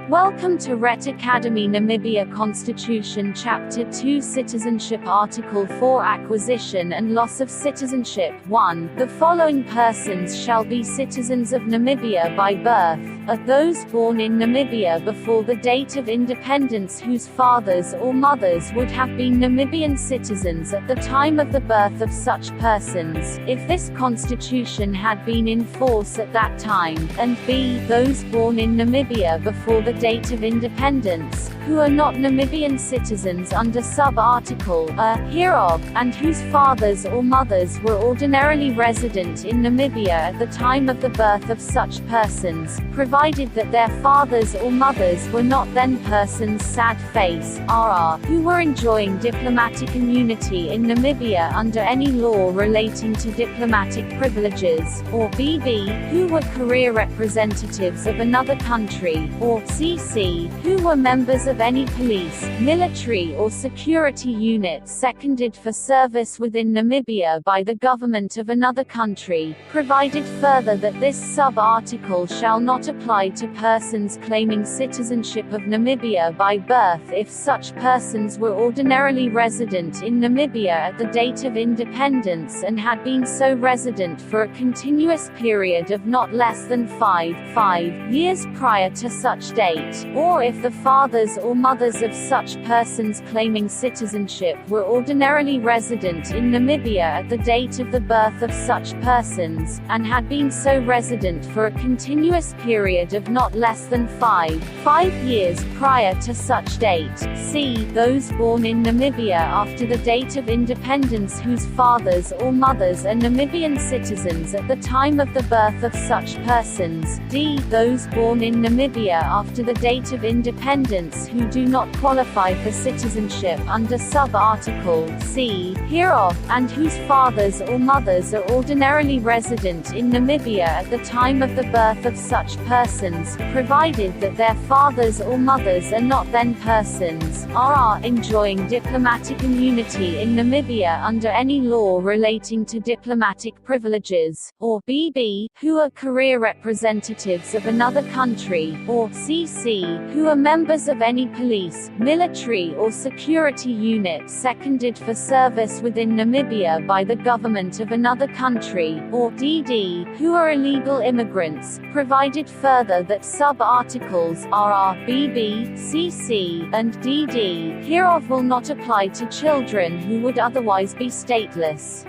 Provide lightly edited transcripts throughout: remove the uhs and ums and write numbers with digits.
Welcome to RET Academy. Namibia Constitution Chapter 2 Citizenship Article 4 Acquisition and Loss of Citizenship 1. The following persons shall be citizens of Namibia by birth, are those born in Namibia before the date of independence whose fathers or mothers would have been Namibian citizens at the time of the birth of such persons, if this constitution had been in force at that time, and b. those born in Namibia before the date of independence, who are not Namibian citizens under sub-article A hereof, and whose fathers or mothers were ordinarily resident in Namibia at the time of the birth of such persons, provided that their fathers or mothers were not then persons sad face, RR, who were enjoying diplomatic immunity in Namibia under any law relating to diplomatic privileges, or BB, who were career representatives of another country, or CC, who were members of any police, military or security unit seconded for service within Namibia by the government of another country, provided further that this sub-article shall not apply to persons claiming citizenship of Namibia by birth if such persons were ordinarily resident in Namibia at the date of independence and had been so resident for a continuous period of not less than 5 years prior to such date, or if the fathers or mothers of such persons claiming citizenship were ordinarily resident in Namibia at the date of the birth of such persons, and had been so resident for a continuous period of not less than 5 years prior to such date. C. Those born in Namibia after the date of independence whose fathers or mothers are Namibian citizens at the time of the birth of such persons. D. Those born in Namibia after the date of independence who do not qualify for citizenship under sub-article C hereof, and whose fathers or mothers are ordinarily resident in Namibia at the time of the birth of such persons, provided that their fathers or mothers are not then persons, RR, enjoying diplomatic immunity in Namibia under any law relating to diplomatic privileges, or BB, who are career representatives of another country, or CC, who are members of any police, military or security unit seconded for service within Namibia by the government of another country, or DD, who are illegal immigrants, provided further that sub-articles RR, BB, CC, and DD hereof will not apply to children who would otherwise be stateless.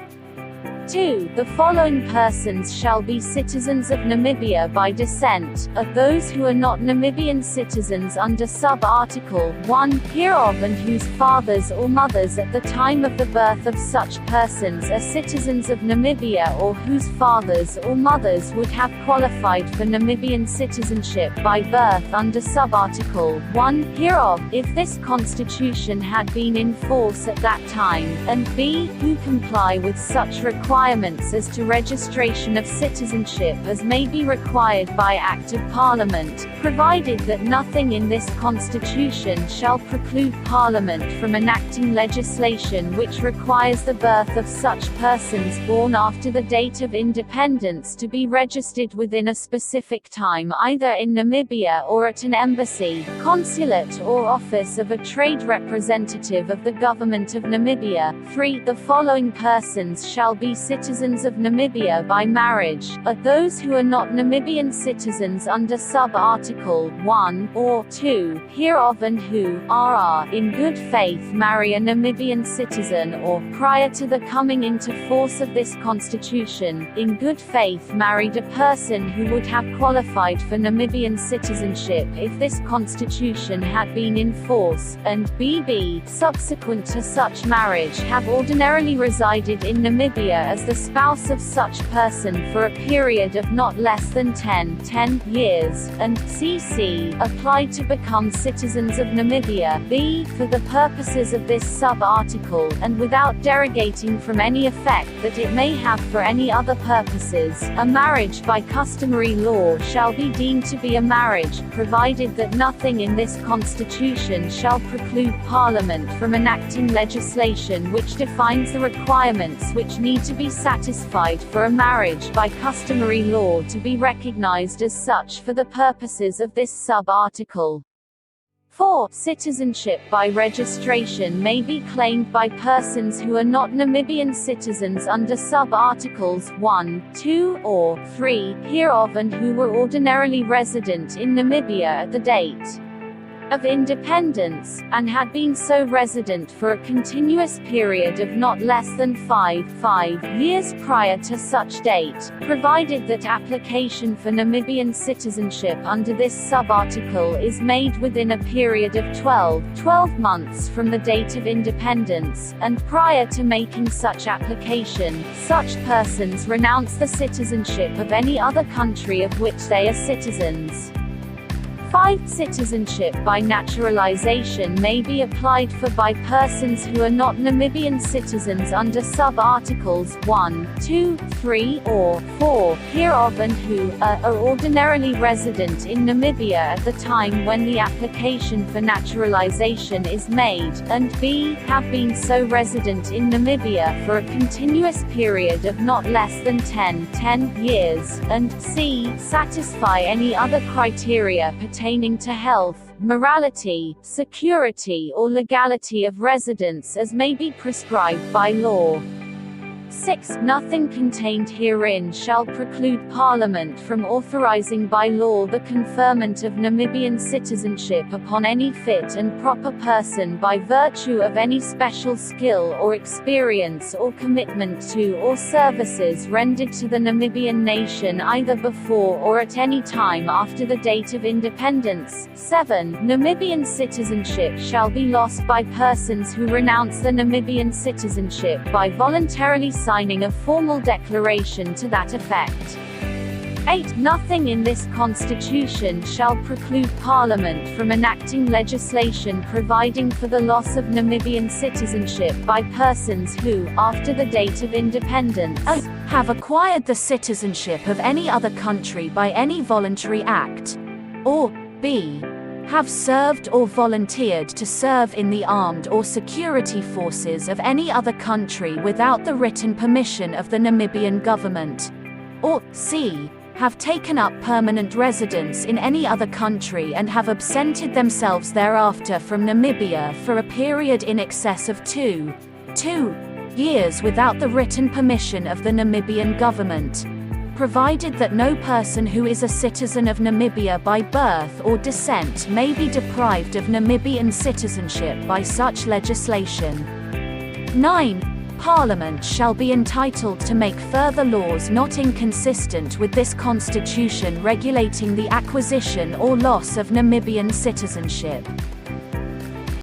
2. The following persons shall be citizens of Namibia by descent, are those who are not Namibian citizens under sub-article 1 hereof and whose fathers or mothers at the time of the birth of such persons are citizens of Namibia or whose fathers or mothers would have qualified for Namibian citizenship by birth under sub-article 1 hereof, if this constitution had been in force at that time, and b. who comply with such requirements as to registration of citizenship as may be required by Act of Parliament, provided that nothing in this Constitution shall preclude Parliament from enacting legislation which requires the birth of such persons born after the date of independence to be registered within a specific time either in Namibia or at an embassy, consulate or office of a trade representative of the government of Namibia. 3. The following persons shall be citizens of Namibia by marriage, are those who are not Namibian citizens under sub-article 1 or 2 hereof and who, RR, in good faith marry a Namibian citizen or, prior to the coming into force of this constitution, in good faith married a person who would have qualified for Namibian citizenship if this constitution had been in force, and BB, subsequent to such marriage have ordinarily resided in Namibia as the spouse of such person for a period of not less than 10 years, and CC, applied to become citizens of Namibia, b. for the purposes of this sub-article, and without derogating from any effect that it may have for any other purposes, a marriage by customary law shall be deemed to be a marriage, provided that nothing in this constitution shall preclude Parliament from enacting legislation which defines the requirements which need to be satisfied for a marriage by customary law to be recognized as such for the purposes of this sub-article. 4. Citizenship by registration may be claimed by persons who are not Namibian citizens under sub-articles 1, 2, or 3 hereof and who were ordinarily resident in Namibia at the date of independence, and had been so resident for a continuous period of not less than 5 years prior to such date, provided that application for Namibian citizenship under this sub-article is made within a period of 12 months from the date of independence, and prior to making such application, such persons renounce the citizenship of any other country of which they are citizens. 5. Citizenship by naturalization may be applied for by persons who are not Namibian citizens under sub-articles 1, 2, 3, or 4 hereof and who are ordinarily resident in Namibia at the time when the application for naturalization is made, and b. have been so resident in Namibia for a continuous period of not less than 10 years, and c. satisfy any other criteria pertaining to health, morality, security or legality of residence as may be prescribed by law. 6. Nothing contained herein shall preclude Parliament from authorizing by law the conferment of Namibian citizenship upon any fit and proper person by virtue of any special skill or experience or commitment to or services rendered to the Namibian nation either before or at any time after the date of independence. 7. Namibian citizenship shall be lost by persons who renounce the Namibian citizenship by voluntarily signing a formal declaration to that effect. 8. Nothing in this Constitution shall preclude Parliament from enacting legislation providing for the loss of Namibian citizenship by persons who, after the date of independence, have acquired the citizenship of any other country by any voluntary act, or b. have served or volunteered to serve in the armed or security forces of any other country without the written permission of the Namibian government, or c. have taken up permanent residence in any other country and have absented themselves thereafter from Namibia for a period in excess of 2 years without the written permission of the Namibian government, provided that no person who is a citizen of Namibia by birth or descent may be deprived of Namibian citizenship by such legislation. 9. Parliament shall be entitled to make further laws not inconsistent with this Constitution regulating the acquisition or loss of Namibian citizenship.